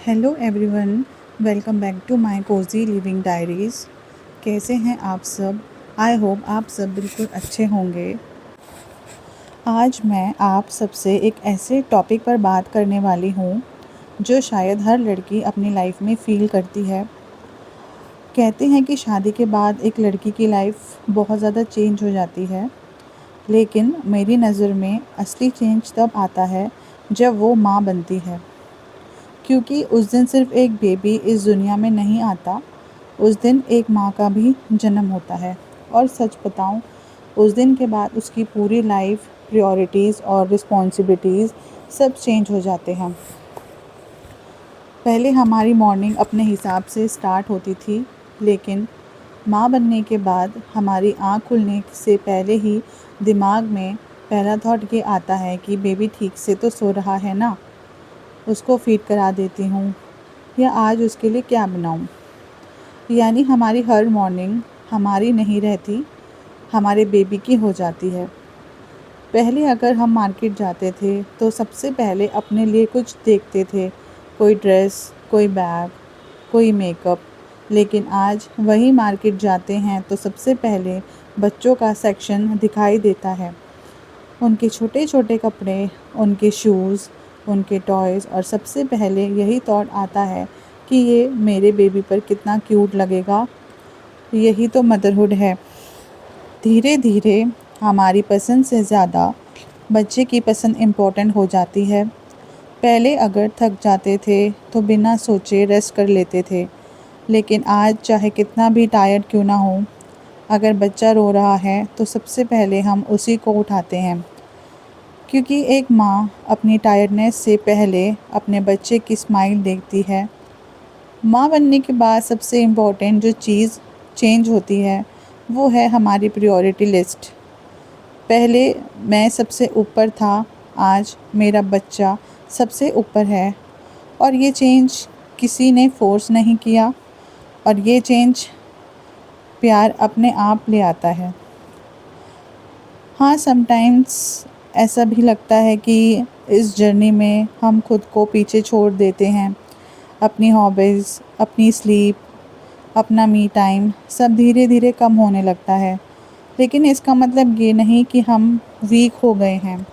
Hello everyone, welcome back to my cozy living diaries. कैसे हैं आप सब? आई होप आप सब बिल्कुल अच्छे होंगे। आज मैं आप सबसे एक ऐसे टॉपिक पर बात करने वाली हूँ जो शायद हर लड़की अपनी लाइफ में फ़ील करती है। कहते हैं कि शादी के बाद एक लड़की की लाइफ बहुत ज़्यादा चेंज हो जाती है, लेकिन मेरी नज़र में असली चेंज तब आता है जब वो माँ बनती है। क्योंकि उस दिन सिर्फ़ एक बेबी इस दुनिया में नहीं आता, उस दिन एक माँ का भी जन्म होता है। और सच बताऊँ, उस दिन के बाद उसकी पूरी लाइफ, प्रायोरिटीज़ और रिस्पॉन्सिबिलिटीज़ सब चेंज हो जाते हैं। पहले हमारी मॉर्निंग अपने हिसाब से स्टार्ट होती थी, लेकिन माँ बनने के बाद हमारी आँख खुलने से पहले ही दिमाग में पहला थॉट ये आता है कि बेबी ठीक से तो सो रहा है ना, उसको फ़ीड करा देती हूँ, या आज उसके लिए क्या बनाऊँ। यानी हमारी हर मॉर्निंग हमारी नहीं रहती, हमारे बेबी की हो जाती है। पहले अगर हम मार्केट जाते थे तो सबसे पहले अपने लिए कुछ देखते थे, कोई ड्रेस, कोई बैग, कोई मेकअप। लेकिन आज वही मार्केट जाते हैं तो सबसे पहले बच्चों का सेक्शन दिखाई देता है। उनके छोटे छोटे कपड़े, उनके शूज़, उनके टॉयज़, और सबसे पहले यही थॉट आता है कि ये मेरे बेबी पर कितना क्यूट लगेगा। यही तो मदरहुड है। धीरे धीरे हमारी पसंद से ज़्यादा बच्चे की पसंद इम्पोर्टेंट हो जाती है। पहले अगर थक जाते थे तो बिना सोचे रेस्ट कर लेते थे, लेकिन आज चाहे कितना भी टायर्ड क्यों ना हो, अगर बच्चा रो रहा है तो सबसे पहले हम उसी को उठाते हैं। क्योंकि एक माँ अपनी टायर्डनेस से पहले अपने बच्चे की स्माइल देखती है। माँ बनने के बाद सबसे इम्पोर्टेंट जो चीज़ चेंज होती है वो है हमारी प्रायोरिटी लिस्ट। पहले मैं सबसे ऊपर था, आज मेरा बच्चा सबसे ऊपर है। और ये चेंज किसी ने फोर्स नहीं किया, और ये चेंज प्यार अपने आप ले आता है। हाँ, समटाइम्स ऐसा भी लगता है कि इस जर्नी में हम खुद को पीछे छोड़ देते हैं। अपनी हॉबीज़, अपनी स्लीप, अपना मी टाइम सब धीरे धीरे कम होने लगता है। लेकिन इसका मतलब ये नहीं कि हम वीक हो गए हैं।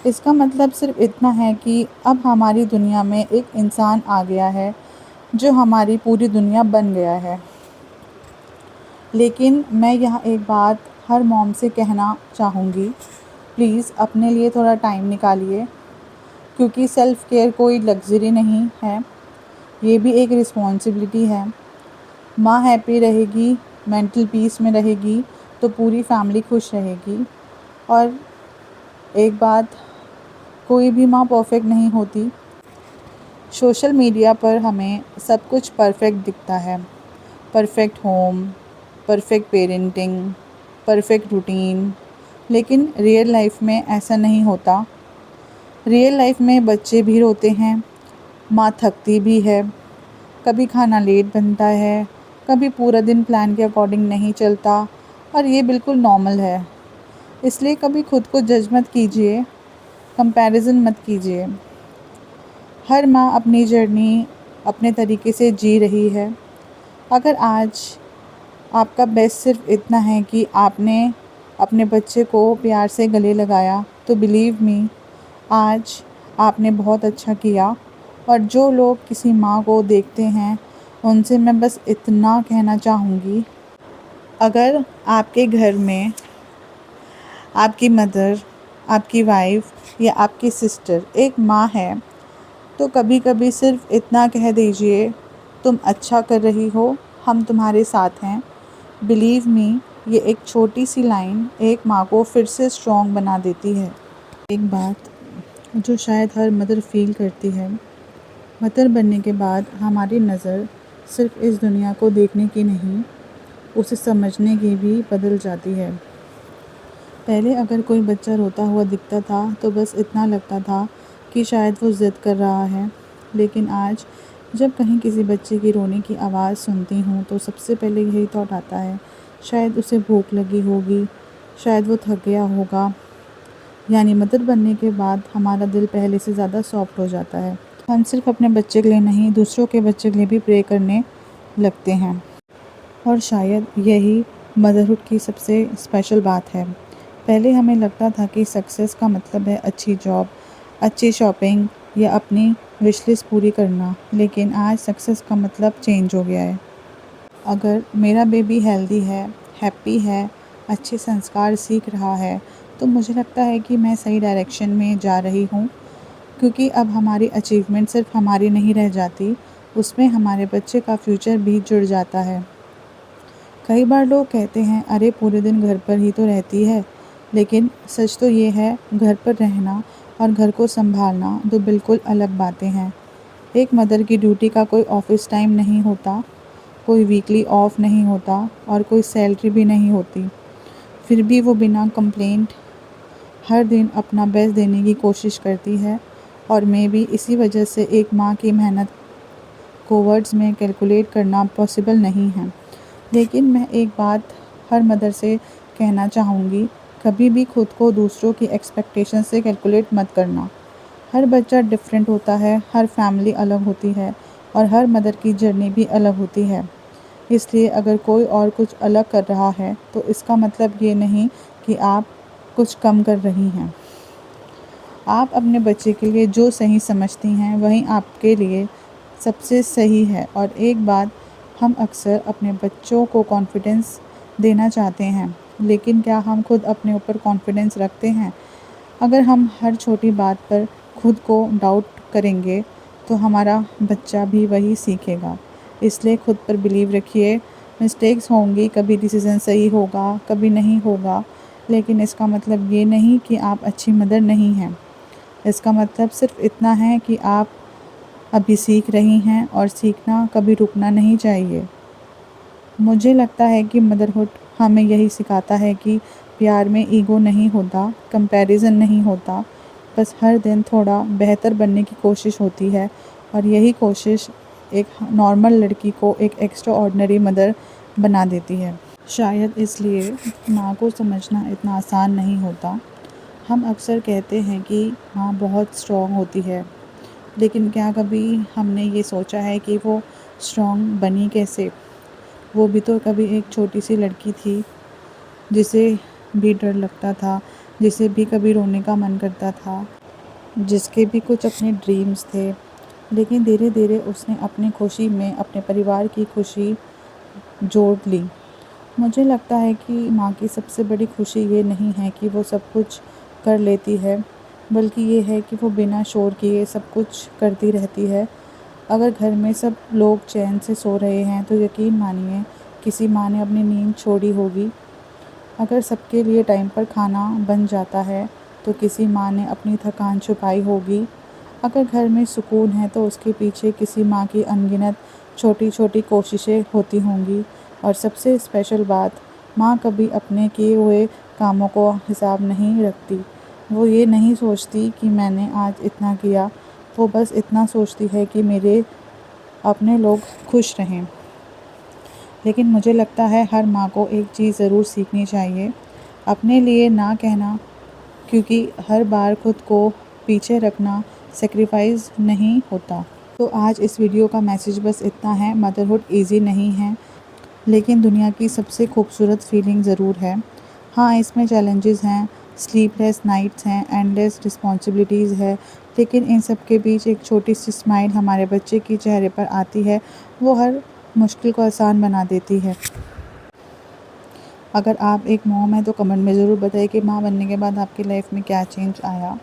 इसका मतलब सिर्फ इतना है कि अब हमारी दुनिया में एक इंसान आ गया है जो हमारी पूरी दुनिया बन गया है। लेकिन मैं यहाँ एक बात हर मॉम से कहना चाहूँगी, प्लीज़ अपने लिए थोड़ा टाइम निकालिए। क्योंकि सेल्फ़ केयर कोई लग्ज़री नहीं है, ये भी एक रिस्पॉन्सिबिलिटी है। माँ हैप्पी रहेगी, मेंटल पीस में रहेगी तो पूरी फैमिली खुश रहेगी। और एक बात, कोई भी माँ परफेक्ट नहीं होती। सोशल मीडिया पर हमें सब कुछ परफेक्ट दिखता है, perfect home, perfect parenting, perfect routine. लेकिन रियल लाइफ में ऐसा नहीं होता। रियल लाइफ में बच्चे भी रोते हैं, माँ थकती भी है, कभी खाना लेट बनता है, कभी पूरा दिन प्लान के अकॉर्डिंग नहीं चलता, और ये बिल्कुल नॉर्मल है। इसलिए कभी खुद को जज मत कीजिए, कंपैरिजन मत कीजिए। हर माँ अपनी जर्नी अपने तरीके से जी रही है। अगर आज आपका बेस्ट सिर्फ इतना है कि आपने अपने बच्चे को प्यार से गले लगाया, तो बिलीव मी, आज आपने बहुत अच्छा किया। और जो लोग किसी माँ को देखते हैं उनसे मैं बस इतना कहना चाहूँगी, अगर आपके घर में आपकी मदर, आपकी वाइफ या आपकी सिस्टर एक माँ है, तो कभी कभी सिर्फ इतना कह दीजिए, तुम अच्छा कर रही हो, हम तुम्हारे साथ हैं। बिलीव मी, ये एक छोटी सी लाइन एक माँ को फिर से स्ट्रॉन्ग बना देती है। एक बात जो शायद हर मदर फील करती है, मदर बनने के बाद हमारी नज़र सिर्फ इस दुनिया को देखने की नहीं, उसे समझने की भी बदल जाती है। पहले अगर कोई बच्चा रोता हुआ दिखता था तो बस इतना लगता था कि शायद वो ज़िद कर रहा है। लेकिन आज जब कहीं किसी बच्चे की रोने की आवाज़ सुनती हूँ तो सबसे पहले यही थॉट आता है, शायद उसे भूख लगी होगी, शायद वो थक गया होगा। यानी मदर बनने के बाद हमारा दिल पहले से ज़्यादा सॉफ्ट हो जाता है। हम सिर्फ अपने बच्चे के लिए नहीं, दूसरों के बच्चे के लिए भी प्रे करने लगते हैं। और शायद यही मदरहुड की सबसे स्पेशल बात है। पहले हमें लगता था कि सक्सेस का मतलब है अच्छी जॉब, अच्छी शॉपिंग या अपनी विश लिस्ट पूरी करना, लेकिन आज सक्सेस का मतलब चेंज हो गया है। अगर मेरा बेबी हेल्दी है, हैप्पी है, अच्छे संस्कार सीख रहा है, तो मुझे लगता है कि मैं सही डायरेक्शन में जा रही हूँ, क्योंकि अब हमारी अचीवमेंट सिर्फ हमारी नहीं रह जाती, उसमें हमारे बच्चे का फ्यूचर भी जुड़ जाता है। कई बार लोग कहते हैं, अरे पूरे दिन घर पर ही तो रहती है, लेकिन सच तो ये है, घर पर रहना और घर को संभालना दो बिल्कुल अलग बातें हैं। एक मदर की ड्यूटी का कोई ऑफिस टाइम नहीं होता, कोई वीकली ऑफ नहीं होता और कोई सैलरी भी नहीं होती। फिर भी वो बिना कंप्लेंट हर दिन अपना बेस्ट देने की कोशिश करती है, और मैं भी इसी वजह से एक माँ की मेहनत को वर्ड्स में कैलकुलेट करना पॉसिबल नहीं है। लेकिन मैं एक बात हर मदर से कहना चाहूँगी, कभी भी खुद को दूसरों की एक्सपेक्टेशन से कैलकुलेट मत करना। हर बच्चा डिफरेंट होता है, हर फैमिली अलग होती है और हर मदर की जर्नी भी अलग होती है। इसलिए अगर कोई और कुछ अलग कर रहा है तो इसका मतलब ये नहीं कि आप कुछ कम कर रही हैं। आप अपने बच्चे के लिए जो सही समझती हैं वही आपके लिए सबसे सही है। और एक बात, हम अक्सर अपने बच्चों को कॉन्फिडेंस देना चाहते हैं, लेकिन क्या हम खुद अपने ऊपर कॉन्फिडेंस रखते हैं? अगर हम हर छोटी बात पर खुद को डाउट करेंगे तो हमारा बच्चा भी वही सीखेगा। इसलिए खुद पर बिलीव रखिए। मिस्टेक्स होंगी, कभी डिसीज़न सही होगा, कभी नहीं होगा, लेकिन इसका मतलब ये नहीं कि आप अच्छी मदर नहीं हैं। इसका मतलब सिर्फ इतना है कि आप अभी सीख रही हैं और सीखना कभी रुकना नहीं चाहिए। मुझे लगता है कि मदरहुड हमें यही सिखाता है कि प्यार में ईगो नहीं होता, कंपैरिजन नहीं होता, बस हर दिन थोड़ा बेहतर बनने की कोशिश होती है, और यही कोशिश एक नॉर्मल लड़की को एक एक्स्ट्रा ऑर्डिनरी मदर बना देती है। शायद इसलिए माँ को समझना इतना आसान नहीं होता। हम अक्सर कहते हैं कि माँ बहुत स्ट्रॉन्ग होती है, लेकिन क्या कभी हमने ये सोचा है कि वो स्ट्रॉन्ग बनी कैसे? वो भी तो कभी एक छोटी सी लड़की थी, जिसे भी डर लगता था, जिसे भी कभी रोने का मन करता था, जिसके भी कुछ अपने ड्रीम्स थे, लेकिन धीरे धीरे उसने अपनी खुशी में अपने परिवार की खुशी जोड़ ली। मुझे लगता है कि माँ की सबसे बड़ी खुशी ये नहीं है कि वो सब कुछ कर लेती है, बल्कि ये है कि वो बिना शोर किए सब कुछ करती रहती है। अगर घर में सब लोग चैन से सो रहे हैं तो यकीन मानिए किसी माँ ने अपनी नींद छोड़ी होगी। अगर सबके लिए टाइम पर खाना बन जाता है तो किसी माँ ने अपनी थकान छुपाई होगी। अगर घर में सुकून है तो उसके पीछे किसी माँ की अनगिनत छोटी छोटी कोशिशें होती होंगी। और सबसे स्पेशल बात, माँ कभी अपने किए हुए कामों को हिसाब नहीं रखती। वो ये नहीं सोचती कि मैंने आज इतना किया, वो बस इतना सोचती है कि मेरे अपने लोग खुश रहें। लेकिन मुझे लगता है हर माँ को एक चीज़ ज़रूर सीखनी चाहिए, अपने लिए ना कहना, क्योंकि हर बार खुद को पीछे रखना सेक्रीफाइस नहीं होता। तो आज इस वीडियो का मैसेज बस इतना है, मदरहुड ईजी नहीं है, लेकिन दुनिया की सबसे खूबसूरत फीलिंग ज़रूर है। हाँ, इसमें चैलेंजेस हैं, स्लीपलेस नाइट्स हैं, एंडलेस रिस्पॉन्सिबिलिटीज़ है, लेकिन इन सब के बीच एक छोटी सी स्माइल हमारे बच्चे के चेहरे पर आती है, वो हर मुश्किल को आसान बना देती है। अगर आप एक मॉम हैं तो कमेंट में ज़रूर बताइए कि माँ बनने के बाद आपकी लाइफ में क्या चेंज आया।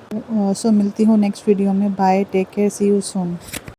सो मिलती हूँ नेक्स्ट वीडियो में। Bye, take care, see you soon.